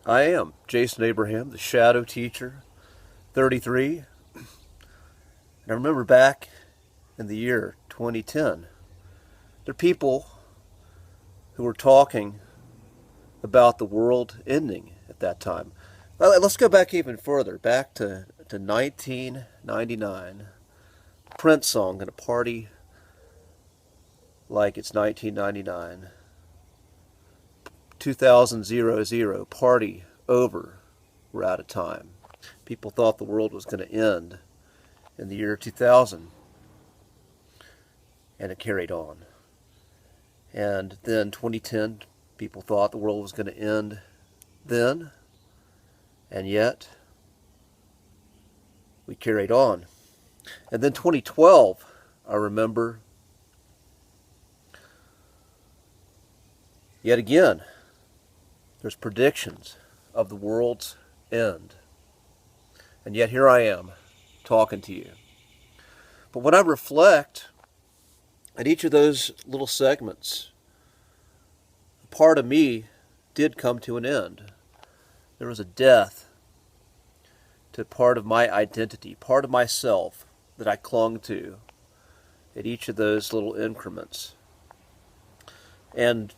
I am Jason Abraham, the Shadow Teacher, 33. And I remember back in the year 2010, there are people who were talking about the world ending at that time. Well, let's go back even further, back to 1999. Prince song, "Gonna Party Like It's 1999. 2000, party over, we're out of time. People thought the world was going to end in the year 2000, and it carried on. And then 2010, people thought the world was going to end then, and yet we carried on. And then 2012, I remember, yet again, there's predictions of the world's end. And yet here I am, talking to you. But when I reflect at each of those little segments, a part of me did come to an end. There was a death to part of my identity, part of myself that I clung to at each of those little increments. And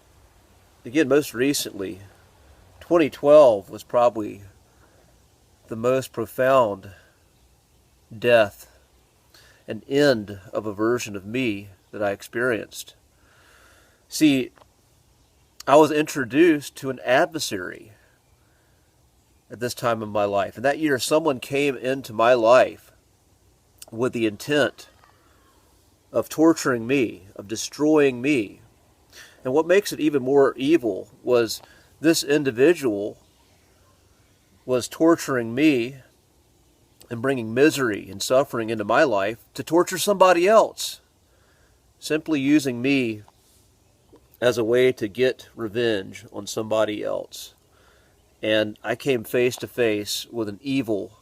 again, most recently, 2012 was probably the most profound death, an end of a version of me that I experienced. See, I was introduced to an adversary at this time in my life. And that year, someone came into my life with the intent of torturing me, of destroying me. And what makes it even more evil was this individual was torturing me and bringing misery and suffering into my life to torture somebody else, simply using me as a way to get revenge on somebody else. And I came face to face with an evil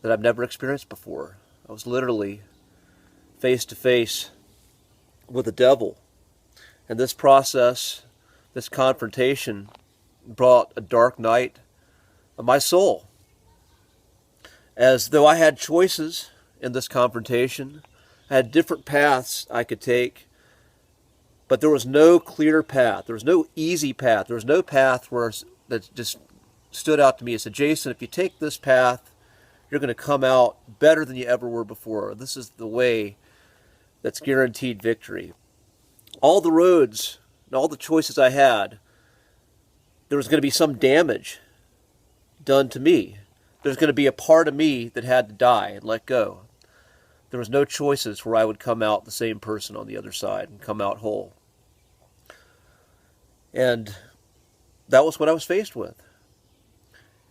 that I've never experienced before. I was literally face to face with the devil. And this process, this confrontation, brought a dark night of my soul. As though I had choices in this confrontation, I had different paths I could take, but there was no clear path. There was no easy path. There was no path that just stood out to me and said, Jason, if you take this path, you're going to come out better than you ever were before. This is the way that's guaranteed victory. All the roads and all the choices I had, there was going to be some damage done to me. There's going to be a part of me that had to die and let go. There was no choices where I would come out the same person on the other side and come out whole. And that was what I was faced with.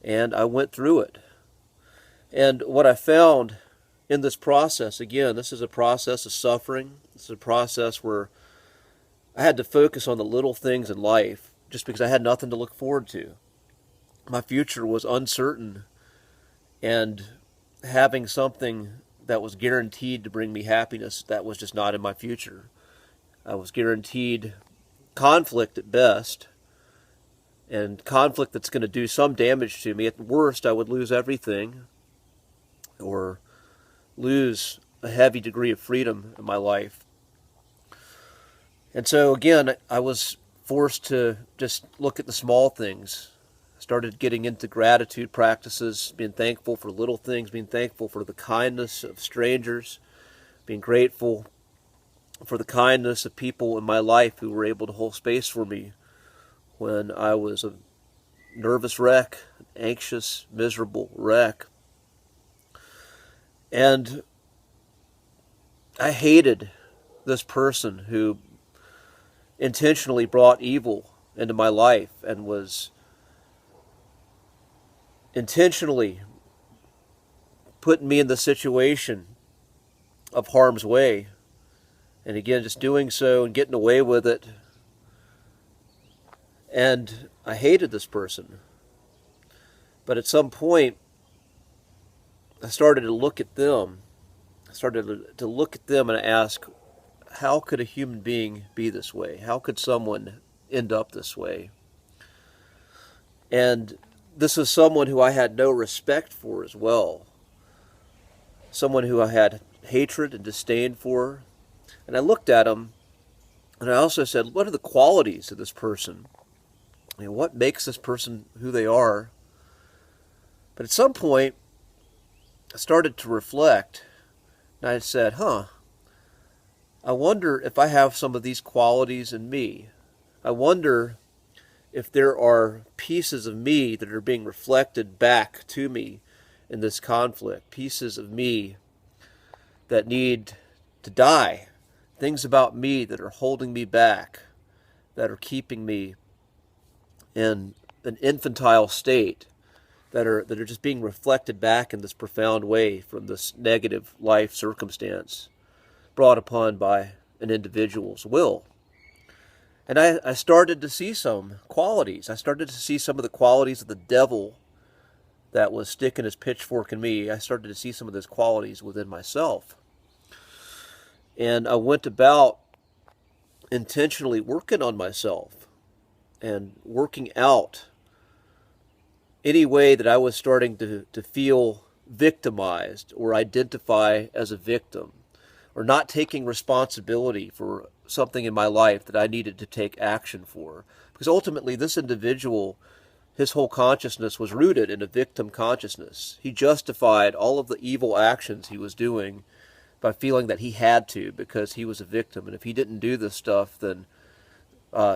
And I went through it. And what I found in this process, again, this is a process of suffering. This is a process where I had to focus on the little things in life just because I had nothing to look forward to. My future was uncertain, and having something that was guaranteed to bring me happiness, that was just not in my future. I was guaranteed conflict at best, and conflict that's going to do some damage to me. At worst, I would lose everything or lose a heavy degree of freedom in my life. And so again, I was forced to just look at the small things. I started getting into gratitude practices, being thankful for little things, being thankful for the kindness of strangers, being grateful for the kindness of people in my life who were able to hold space for me when I was a nervous wreck, an anxious, miserable wreck. And I hated this person who intentionally brought evil into my life and was intentionally putting me in the situation of harm's way. And again, just doing so and getting away with it. And I hated this person. But at some point, I started to look at them. I started to look at them and ask, how could a human being be this way? How could someone end up this way? And this was someone who I had no respect for as well. Someone who I had hatred and disdain for. And I looked at him, and I also said, what are the qualities of this person? What makes this person who they are? But at some point, I started to reflect, and I said, I wonder if I have some of these qualities in me. I wonder if there are pieces of me that are being reflected back to me in this conflict, pieces of me that need to die, things about me that are holding me back, that are keeping me in an infantile state, that are just being reflected back in this profound way from this negative life circumstance brought upon by an individual's will. And I started to see some qualities. I started to see some of the qualities of the devil that was sticking his pitchfork in me. I started to see some of those qualities within myself. And I went about intentionally working on myself and working out any way that I was starting to feel victimized or identify as a victim, or not taking responsibility for something in my life that I needed to take action for. Because ultimately this individual, his whole consciousness was rooted in a victim consciousness. He justified all of the evil actions he was doing by feeling that he had to because he was a victim. And if he didn't do this stuff, then,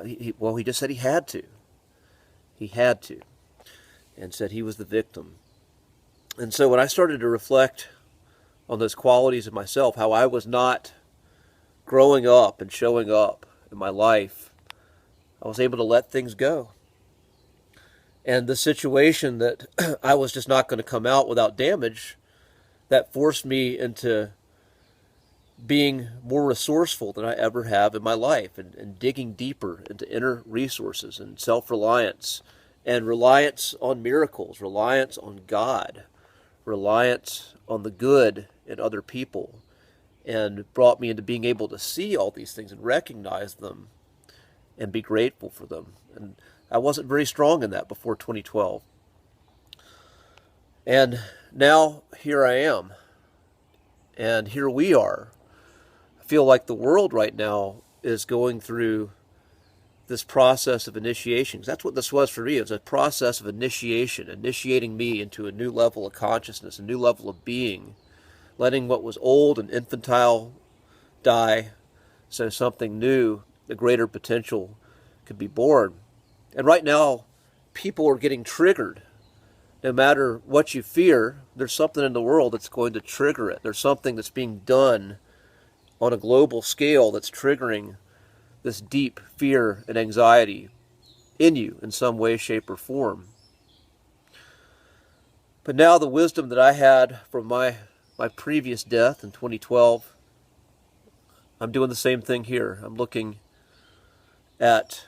he just said he had to. He had to. And said he was the victim. And so when I started to reflect on those qualities of myself, how I was not growing up and showing up in my life, I was able to let things go. And the situation that I was just not going to come out without damage, that forced me into being more resourceful than I ever have in my life, and digging deeper into inner resources and self-reliance and reliance on miracles, reliance on God, reliance on the good in other people, and brought me into being able to see all these things and recognize them and be grateful for them. And I wasn't very strong in that before 2012. And now here I am. And here we are. I feel like the world right now is going through this process of initiation. Because that's what this was for me. It was a process of initiation, initiating me into a new level of consciousness, a new level of being, letting what was old and infantile die so something new, the greater potential, could be born. And right now, people are getting triggered. No matter what you fear, there's something in the world that's going to trigger it. There's something that's being done on a global scale that's triggering this deep fear and anxiety in you in some way, shape, or form. But now the wisdom that I had from my previous death in 2012, I'm doing the same thing here. I'm looking at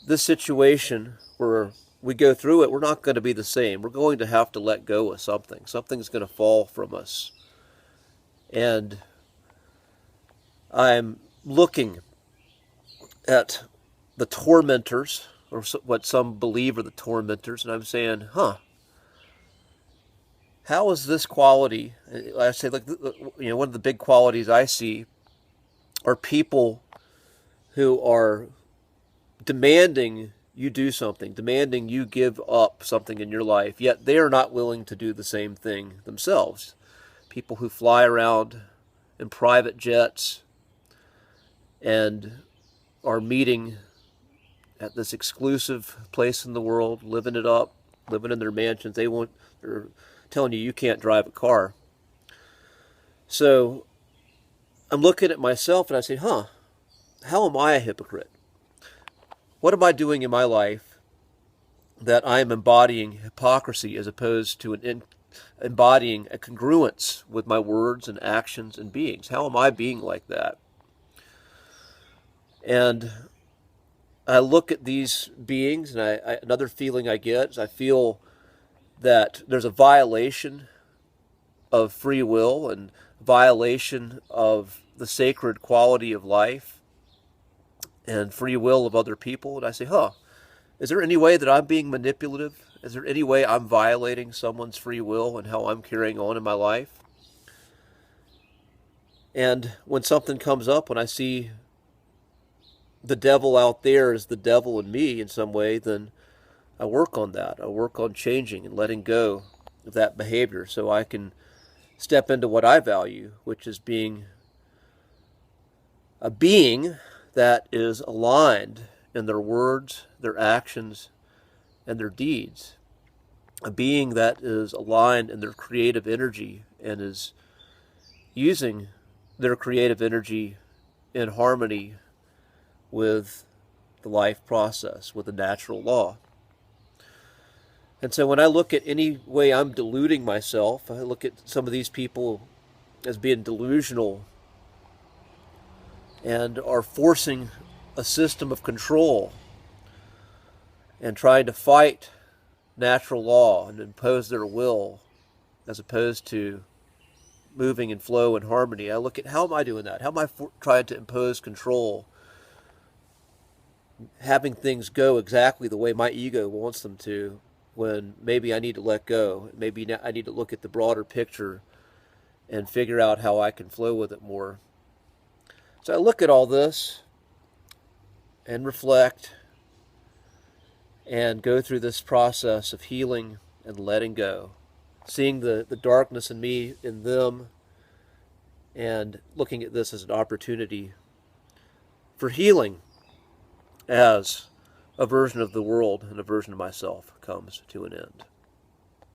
this situation where we go through it. We're not going to be the same. We're going to have to let go of something. Something's going to fall from us. And I'm looking at the tormentors, or what some believe are the tormentors, and I'm saying, how is this quality? I say, like, one of the big qualities I see are people who are demanding you do something, demanding you give up something in your life, yet they are not willing to do the same thing themselves. People who fly around in private jets and are meeting at this exclusive place in the world, living it up, living in their mansions. They're telling you can't drive a car. So I'm looking at myself and I say, how am I a hypocrite? What am I doing in my life that I am embodying hypocrisy as opposed to embodying a congruence with my words and actions and beings? How am I being like that? And I look at these beings, and another feeling I get is I feel that there's a violation of free will and violation of the sacred quality of life and free will of other people. And I say, Is there any way that I'm being manipulative? Is there any way I'm violating someone's free will and how I'm carrying on in my life? And when something comes up, when I see the devil out there is the devil in me in some way, then I work on that. I work on changing and letting go of that behavior so I can step into what I value, which is being a being that is aligned in their words, their actions, and their deeds. A being that is aligned in their creative energy and is using their creative energy in harmony with the life process, with the natural law. And so when I look at any way I'm deluding myself, I look at some of these people as being delusional and are forcing a system of control and trying to fight natural law and impose their will as opposed to moving in flow and harmony. I look at, how am I doing that? How am I trying to impose control, having things go exactly the way my ego wants them to, when maybe I need to let go. Maybe I need to look at the broader picture and figure out how I can flow with it more. So I look at all this and reflect and go through this process of healing and letting go, seeing the darkness in me, in them, and looking at this as an opportunity for healing as a version of the world and a version of myself comes to an end.